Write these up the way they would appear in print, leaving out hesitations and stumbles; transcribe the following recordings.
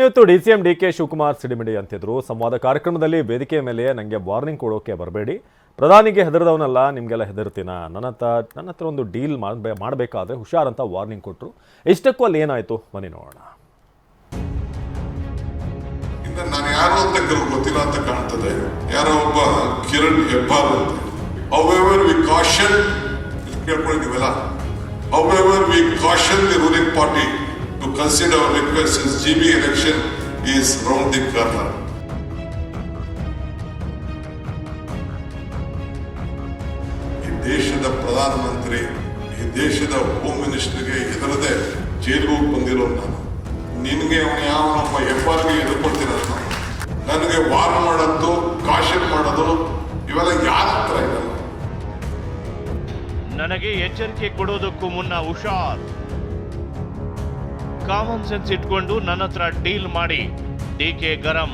ಇವತ್ತು DCM DK Shivakumar ಸಿಡಿಮಿಡಿ ಅಂತಿದ್ರು. ಸಂವಾದ ಕಾರ್ಯಕ್ರಮದಲ್ಲಿ ವೇದಿಕೆ ಮೇಲೆ ನನಗೆ ವಾರ್ನಿಂಗ್ ಕೊಡೋಕೆ ಬರಬೇಡಿ, ಪ್ರಧಾನಿಗೆ ಹೆದರದವನಲ್ಲ, ನಿಮಗೆಲ್ಲ ಹೆದರ್ತೀನ, ನನ್ನ ಹತ್ರ ಒಂದು ಡೀಲ್ ಮಾಡಬೇಕಾದ್ರೆ ಹುಷಾರ್ ಅಂತ ವಾರ್ನಿಂಗ್ ಕೊಟ್ಟರು. ಇಷ್ಟಕ್ಕೂ ಅಲ್ಲಿ ಏನಾಯಿತು ಬನ್ನಿ ನೋಡೋಣ. ನಾನು ಯಾರು ಅಂತ ಗೊತ್ತಿಲ್ಲ ಅಂತ ಕಾಣ್ತದೆ. ಯಾರೋ ಒಬ್ಬ ಕಿರಣ್ ಹೆಬ್ಬಾರ್ ಅಂತ. However we caution, ಕೇಳ್ಕೊಂಡಿದ್ದೀವಲ್ಲ, however we caution the ruling party to consider our request since GB election is round the corner. ಈ ದೇಶದ ಪ್ರಧಾನಮಂತ್ರಿ, ಈ ದೇಶದ ಹೋಮ್ ಮಿನಿಸ್ಟರ್ಗೆ ಹೆದರದೆ ಜೈಲಿಗೆ ಬಂದಿರೋ ನಾನು, ನಿನಗೆ ಯಾವನೊಬ್ಬ ಹೆಬ್ಬಾರ್ಗೆ ಎದುರ್ಕೊಳ್ತೀರ? ನನಗೆ ವಾರ್ನ್ ಮಾಡೋದು, ಕಾಶನ್ ಮಾಡೋದು ಇವೆಲ್ಲ ಯಾರ ಹತ್ರ ಇರಲ್ಲ. ನನಗೆ ಎಚ್ಚರಿಕೆ ಕೊಡೋದಕ್ಕೂ ಮುನ್ನ ಹುಷಾರ್, ಕಾಮನ್ ಸೆನ್ಸ್ ಇಟ್ಕೊಂಡು ನನ್ನ ಹತ್ರ ಡೀಲ್ ಮಾಡಿ. ಡಿಕೆ ಗರಂ.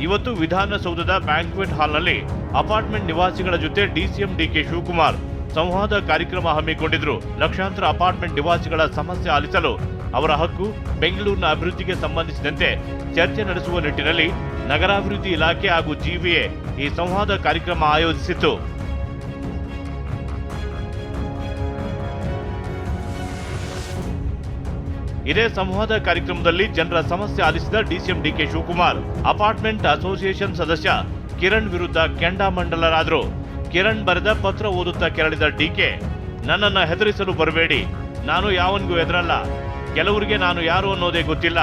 ಇವತ್ತು ವಿಧಾನಸೌಧದ ಬ್ಯಾಂಕ್ವೆಟ್ ಹಾಲ್ನಲ್ಲಿ ಅಪಾರ್ಟ್ಮೆಂಟ್ ನಿವಾಸಿಗಳ ಜೊತೆ ಡಿಸಿಎಂ ಡಿಕೆ ಶಿವಕುಮಾರ್ ಸಂವಾದ ಕಾರ್ಯಕ್ರಮ ಹಮ್ಮಿಕೊಂಡಿದ್ರು. ಲಕ್ಷಾಂತರ ಅಪಾರ್ಟ್ಮೆಂಟ್ ನಿವಾಸಿಗಳ ಸಮಸ್ಯೆ ಆಲಿಸಲು, ಅವರ ಹಕ್ಕು, ಬೆಂಗಳೂರಿನ ಅಭಿವೃದ್ಧಿಗೆ ಸಂಬಂಧಿಸಿದಂತೆ ಚರ್ಚೆ ನಡೆಸುವ ನಿಟ್ಟಿನಲ್ಲಿ ನಗರಾಭಿವೃದ್ಧಿ ಇಲಾಖೆ ಹಾಗೂ ಜಿವಿಎ ಈ ಸಂವಾದ ಕಾರ್ಯಕ್ರಮ ಆಯೋಜಿಸಿತ್ತು. ಇದೇ ಸಂವಾದ ಕಾರ್ಯಕ್ರಮದಲ್ಲಿ ಜನರ ಸಮಸ್ಯೆ ಆಲಿಸಿದ DCM DK Shivakumar apartment association ಸದಸ್ಯ ಕಿರಣ್ ವಿರುದ್ಧ ಕೆಂಡಾಮಂಡಲರಾದರು. ಕಿರಣ್ ಬರೆದ ಪತ್ರ ಓದುತ್ತಾ ಕೆರಳಿದ ಡಿಕೆ, ನನ್ನನ್ನು ಹೆದರಿಸಲು ಬರಬೇಡಿ, ನಾನು ಯಾವನಿಗೂ ಹೆದರಲ್ಲ, ಕೆಲವರಿಗೆ ನಾನು ಯಾರು ಅನ್ನೋದೇ ಗೊತ್ತಿಲ್ಲ.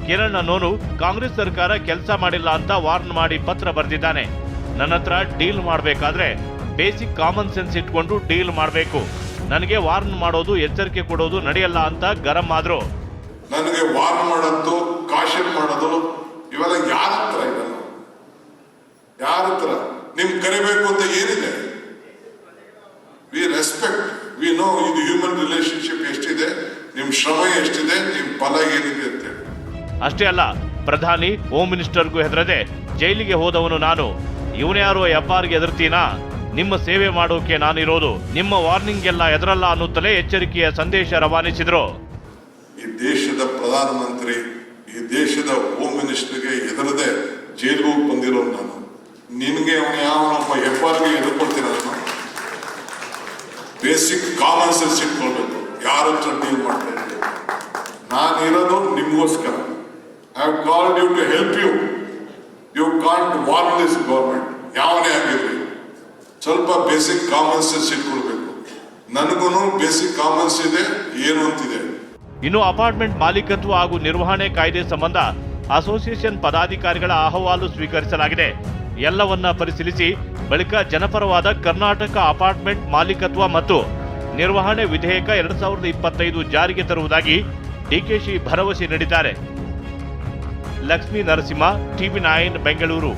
ಕಿರಣ್ ಅನ್ನೋನು ಕಾಂಗ್ರೆಸ್ ಸರ್ಕಾರ ಕೆಲಸ ಮಾಡಿಲ್ಲ ಅಂತ ವಾರ್ನ್ ಮಾಡಿ ಪತ್ರ ಬರೆದಿದ್ದಾನೆ. ನನ್ನ ಹತ್ರ ಡೀಲ್ ಮಾಡಬೇಕಾದ್ರೆ ಬೇಸಿಕ್ ಕಾಮನ್ ಸೆನ್ಸ್ ಇಟ್ಕೊಂಡು ಡೀಲ್ ಮಾಡಬೇಕು. ನನಗೆ ವಾರ್ನ್ ಮಾಡೋದು, ಎಚ್ಚರಿಕೆ ಕೊಡೋದು ನಡೆಯಲ್ಲ ಅಂತ ಗರಂ ಆದ್ರು. ನನಗೆ ವಾರ್ನ್ ಮಾಡೋದು, ಕಾಶನ್ ಮಾಡೋದು ಇವೆಲ್ಲ ಯಾರ ಹತ್ರ ಇರಲ್ಲ. ಯಾರ ಹತ್ರ ನಿಮ್ ಕರಿಬೇಕು ಅಂತ ಏನಿದೆ? ವಿ ರೆಸ್ಪೆಕ್ಟ್, ವಿ ನೋ ಇದು ಹ್ಯೂಮನ್ ರಿಲೇಶನ್ಶಿಪ್ ಎಷ್ಟಿದೆ, ನಿಮ್ ಶ್ರಮ ಎಷ್ಟಿದೆ, ನಿಮ್ ಫಲ ಏನಿದೆ ಅಂತ. ಅಷ್ಟೇ ಅಲ್ಲ, ಪ್ರಧಾನಿ, ಹೋಮ್ ಮಿನಿಸ್ಟರ್ಗೂ ಹೆದರದೆ ಜೈಲಿಗೆ ಹೋದವನು ನಾನು. ಇವನ್ಯಾರೋ ಹೆಬ್ಬಾರ್ಗೆ ಹೆದರ್ತೀನಾ? ನಿಮ್ಮ ಸೇವೆ ಮಾಡೋಕೆ ನಾನಿರೋದು, ನಿಮ್ಮ ವಾರ್ನಿಂಗ್ ಎಲ್ಲ ಹೆದರಲ್ಲ ಅನ್ನುತ್ತಲೇ ಎಚ್ಚರಿಕೆಯ ಸಂದೇಶ ರವಾನಿಸಿದ್ರು. ಈ ದೇಶದ ಪ್ರಧಾನಮಂತ್ರಿ, ಈ ದೇಶದ ಹೋಮ್ ಮಿನಿಸ್ಟರ್ಗೆ ಹೆದರದೆ ಜೈಲಿಗೆ ಬಂದಿರೋ ನಾನು, ನಿನ್ಗೆ ಯಾವನೊಬ್ಬ ಹೆಬ್ಬಾರ್ಗೆ ಎದುರ್ಕೊಳ್ತೀರ? ಬೇಸಿಕ್ ಕಾಮನ್ ಸೆನ್ಸ್ ಇಟ್ಕೊಳ್ಬೇಕು. ಯಾರ ಹತ್ರ ಡೀಲ್ ಮಾಡ್ತಾ ಇದ್ದೀವಿ? ನಾನಿರೋದು ನಿಮ್ಗೋಸ್ಕರ. I have called you to help you. You can't warn this government. ಯಾವನೇ ಆಗಿರ್ಲಿ, ಸ್ವಲ್ಪ ಬೇಸಿಕ್ ಕಾಮನ್ ಸೆನ್ಸ್ ಇಟ್ಕೊಳ್ಬೇಕು. ನನಗೂ ಬೇಸಿಕ್ ಕಾಮನ್ಸ್ ಇದೆ, ಏನು ಅಂತಿದೆ. ಇನ್ನು ಅಪಾರ್ಟ್ಮೆಂಟ್ ಮಾಲೀಕತ್ವ ಹಾಗೂ ನಿರ್ವಹಣೆ ಕಾಯ್ದೆ ಸಂಬಂಧ ಅಸೋಸಿಯೇಷನ್ ಪದಾಧಿಕಾರಿಗಳ ಅಹವಾಲು ಸ್ವೀಕರಿಸಲಾಗಿದೆ. ಎಲ್ಲವನ್ನ ಪರಿಶೀಲಿಸಿ ಬಳಿಕ ಜನಪರವಾದ ಕರ್ನಾಟಕ ಅಪಾರ್ಟ್ಮೆಂಟ್ ಮಾಲೀಕತ್ವ ಮತ್ತು ನಿರ್ವಹಣೆ ವಿಧೇಯಕ 2025 ಜಾರಿಗೆ ತರುವುದಾಗಿ ಡಿಕೆಶಿ ಭರವಸೆ ನೀಡಿದ್ದಾರೆ. ಲಕ್ಷ್ಮೀ ನರಸಿಂಹ, TV9 ಬೆಂಗಳೂರು.